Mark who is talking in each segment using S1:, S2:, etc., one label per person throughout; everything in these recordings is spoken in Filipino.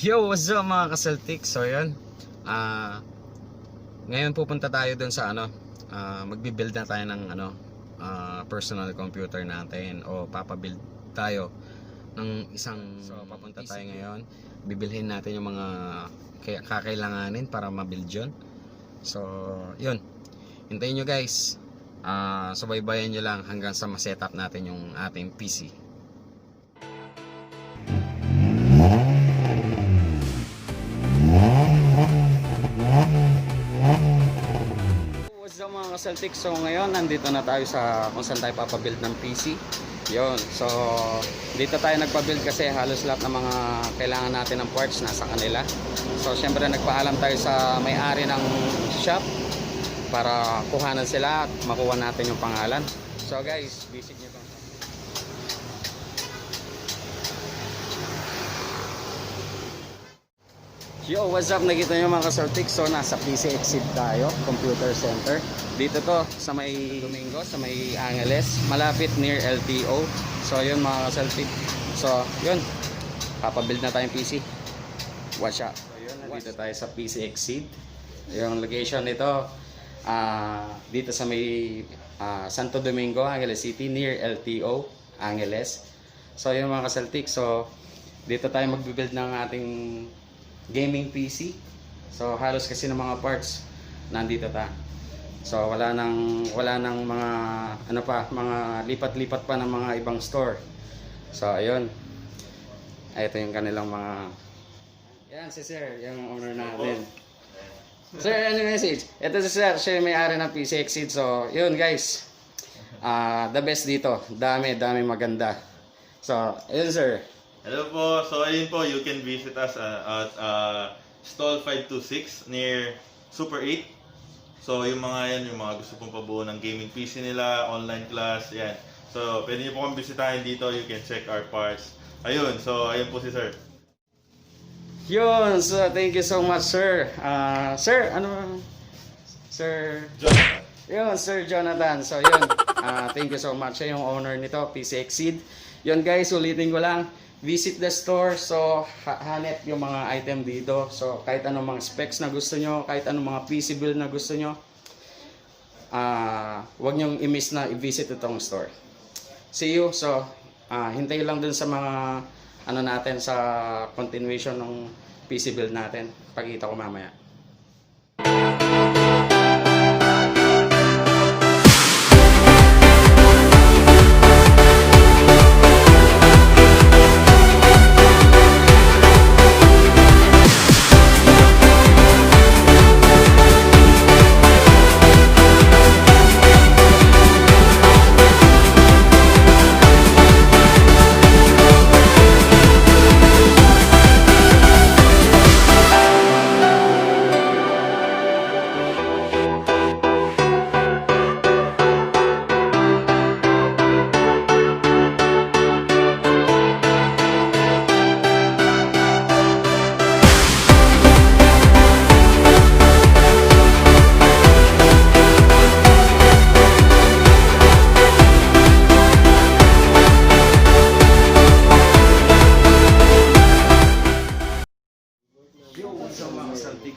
S1: Yo, what's up mga kasaltik? So yun, ngayon pupunta tayo dun sa magbibuild na tayo ng personal computer natin, o papabuild tayo ng isang. So papunta tayo ngayon, bibilhin natin yung mga kakailanganin para mabuild yun. So yun, hintayin nyo guys, subaybayan nyo lang hanggang sa ma-setup natin yung ating PC. What's up mga kasaltik? So ngayon nandito na tayo sa kung saan tayo papabuild ng PC. Yon. So dito tayo nagpabuild kasi halos lahat ng mga kailangan natin ng parts nasa kanila. So syempre nagpaalam tayo sa may-ari ng shop para kuhanan sila at makuha natin yung pangalan. So guys, visit nyo to. Yo, what's up? Nakita nyo mga kasaltik. So nasa PC Exceed tayo, computer center. Dito to sa may Domingo, sa may Angeles, malapit near LTO. So yun mga kasaltik. So yun, papabuild na tayong PC. Watch out. So yun, nandito tayo sa PC Exceed. Yung location nito dito sa may Santo Domingo, Angeles City, near LTO, Angeles. So yun mga kasaltik. So dito tayo magbibuild ng ating gaming PC. So halos kasi ng mga parts nandito ta. So wala nang mga mga lipat-lipat pa ng mga ibang store. So ayun. Ito yung kanilang mga. Yan si Sir, yung owner natin. Sir, ano yung message? Ito si Sir, siya yung may-ari ng PC Exceed. So yun guys. The best dito. Dami maganda. So ayun Sir.
S2: Hello po. So ayun po, you can visit us at Stall 526 near Super 8. So yung mga gusto pong pabuo ng gaming PC nila, online class, yan. So pwede niyo po kami bisitahin dito, you can check our parts. Ayun, so ayun po si Sir.
S1: Yun, so thank you so much Sir. Sir, Sir
S2: Jonathan.
S1: Yun, Sir Jonathan. So yun, thank you so much. Siya yung owner nito, PC Exceed. Yun guys, ulitin ko lang. Visit the store. So hanep yung mga item dito. So kahit anong mga specs na gusto nyo, kahit anong mga PC build na gusto nyo, huwag nyong i-miss na i-visit itong store. See you. So hintayin lang dun sa mga natin sa continuation ng PC build natin. Pagkita ko mamaya.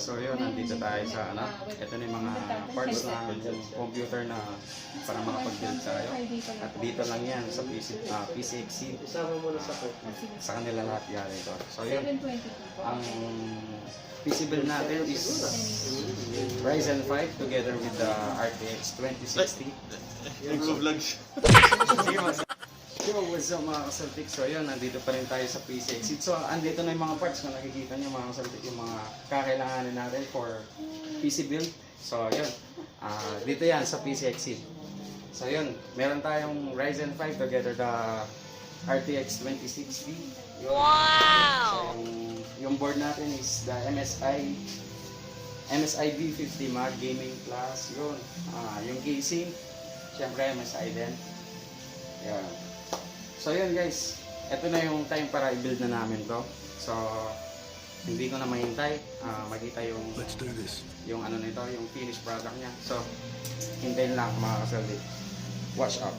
S1: So yun, nandito tayo sa ito na yung mga parts na computer na para makapag-build tayo. At dito lang yan sa PC Exceed. Sa kanila lahat yan ito. So yun, ang PC build natin is Ryzen 5 together with the RTX 2060.
S2: Nag-vlog siya.
S1: So what's up mga kasaltik? So yun, nandito pa rin tayo sa PC Exceed. So andito na yung mga parts na nakikita nyo mga kasaltik, yung mga kakailanganin natin for PC build. So yun, dito yan sa PC Exceed. So yun, meron tayong Ryzen 5 together the RTX 2060. Yun. Wow! So yung board natin is the MSI B50 Mag Gaming Class. Yun, yung casing, syempre MSI din. Yan. So yun guys, ito na yung time para i-build na namin to. So hindi ko na mahintay, makita yung yung nito, yung finished product niya. So hintayin lang mga kasaldi. Watch out.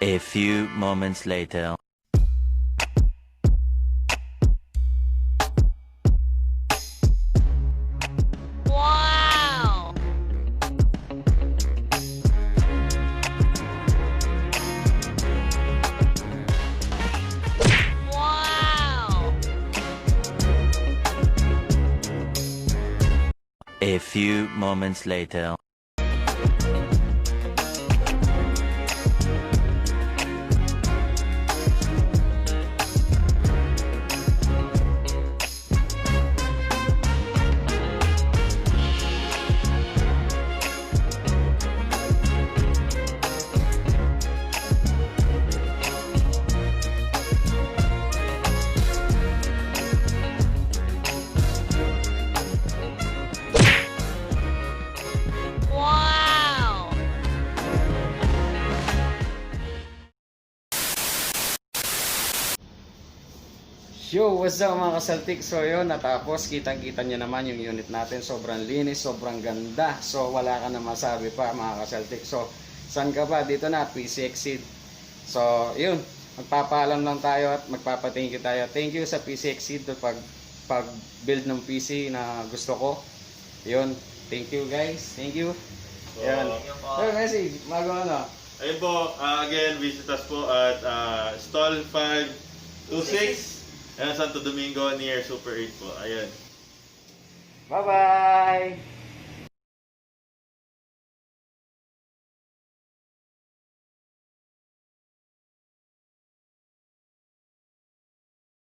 S3: A few moments later.
S4: Wow! Wow!
S3: A few moments later.
S4: Wow!
S1: Yo, what's up mga ka-Celtic? So yun, natapos. Kitang-kita nyo naman yung unit natin. Sobrang linis, sobrang ganda. So wala ka na masabi pa mga ka-Celtic. So, saan ka ba? Dito na, PC Exceed. So, yun. Magpapaalam lang tayo at magpapa-thank you tayo. Thank you sa PC Exceed pag-build ng PC na gusto ko. Yun. Thank you guys. Thank you. Yan. So, Messi, bago ano?
S2: Ayun po, again, visit us po at Stall 526 and Santo Domingo near Super 8 po. Ayan.
S1: Bye-bye!